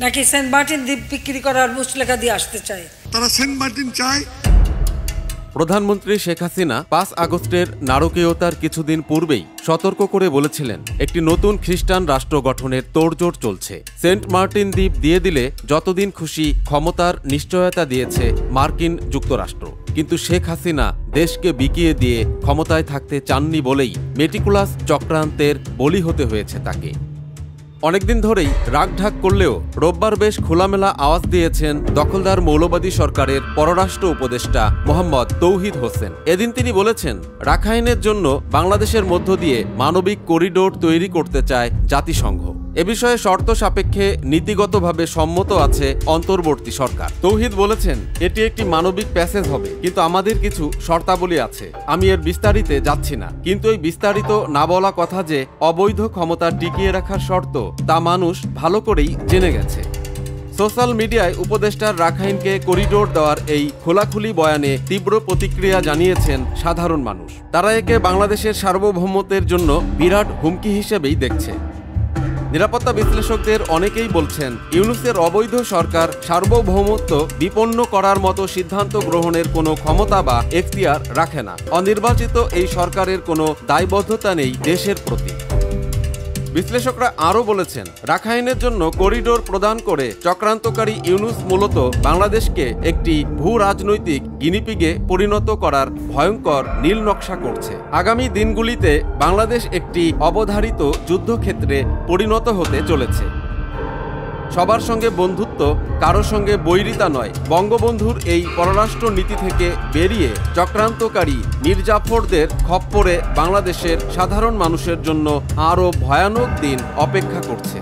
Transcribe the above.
নাকি Saint Martin দ্বীপ বিক্রি করার মুচলেখা দিয়ে আসতে চায়? তারা সেন্ট মার্টিন চায়। প্রধানমন্ত্রী শেখ হাসিনা 5 আগস্টের নারকীয়তার কিছুদিন পূর্বেই সতর্ক করে বলেছিলেন একটি নতুন খ্রিস্টান রাষ্ট্র গঠনের তোড়জোড় চলছে। সেন্ট মার্টিন দ্বীপ দিয়ে দিলে যতদিন খুশি ক্ষমতার নিশ্চয়তা দিয়েছে মার্কিন যুক্তরাষ্ট্র, কিন্তু শেখ হাসিনা দেশকে বিকিয়ে দিয়ে ক্ষমতায় থাকতে চাননি বলেই মেটিকুলাস চক্রান্তের বলি হতে হয়েছে তাকে। অনেকদিন ধরেই রাগঢাক করলেও রোববার বেশ খোলামেলা আওয়াজ দিয়েছেন দখলদার মৌলবাদী সরকারের পররাষ্ট্র উপদেষ্টা মোহাম্মদ তৌহিদ হোসেন। এদিন তিনি বলেছেন, রাখাইনের জন্য বাংলাদেশের মধ্য দিয়ে মানবিক করিডোর তৈরি করতে চায় জাতিসংঘ। এ বিষয়ে শর্ত সাপেক্ষে নীতিগতভাবে সম্মত আছে অন্তর্বর্তী সরকার। তৌহিদ বলেছেন, এটি একটি মানবিক প্যাসেজ হবে, কিন্তু আমাদের কিছু শর্তাবলী আছে। আমি এর বিস্তারিতে যাচ্ছি না, কিন্তু এই বিস্তারিত না বলা কথা যে অবৈধ ক্ষমতা টিকিয়ে রাখার শর্ত, তা মানুষ ভালো করেই জেনে গেছে। সোশ্যাল মিডিয়ায় উপদেষ্টার রাখাইনকে করিডোর দেওয়ার এই খোলাখুলি বয়ানে তীব্র প্রতিক্রিয়া জানিয়েছেন সাধারণ মানুষ। তারা একে বাংলাদেশের সার্বভৌমত্বের জন্য বিরাট হুমকি হিসেবেই দেখছে। নিরাপত্তা বিশ্লেষকদের অনেকেই বলছেন, ইউনূসের অবৈধ সরকার সার্বভৌমত্ব বিপন্ন করার মতো সিদ্ধান্ত গ্রহণের কোনো ক্ষমতা বা এখতিয়ার রাখে না। অনির্বাচিত এই সরকারের কোনো দায়বদ্ধতা নেই দেশের প্রতি। বিশ্লেষকরা আরও বলেছেন, রাখাইনের জন্য করিডোর প্রদান করে চক্রান্তকারী ইউনূস মূলত বাংলাদেশকে একটি ভূ রাজনৈতিক গিনিপিগে পরিণত করার ভয়ঙ্কর নীল নকশা করছে। আগামী দিনগুলিতে বাংলাদেশ একটি অবধারিত যুদ্ধক্ষেত্রে পরিণত হতে চলেছে। সবার সঙ্গে বন্ধুত্ব, কারো সঙ্গে বৈরিতা নয়। বঙ্গবন্ধুর এই পররাষ্ট্র নীতি থেকে বেরিয়ে চক্রান্তকারী মির্জাফরদের খপ্পরে বাংলাদেশের সাধারণ মানুষের জন্য আরও ভয়ানক দিন অপেক্ষা করছে।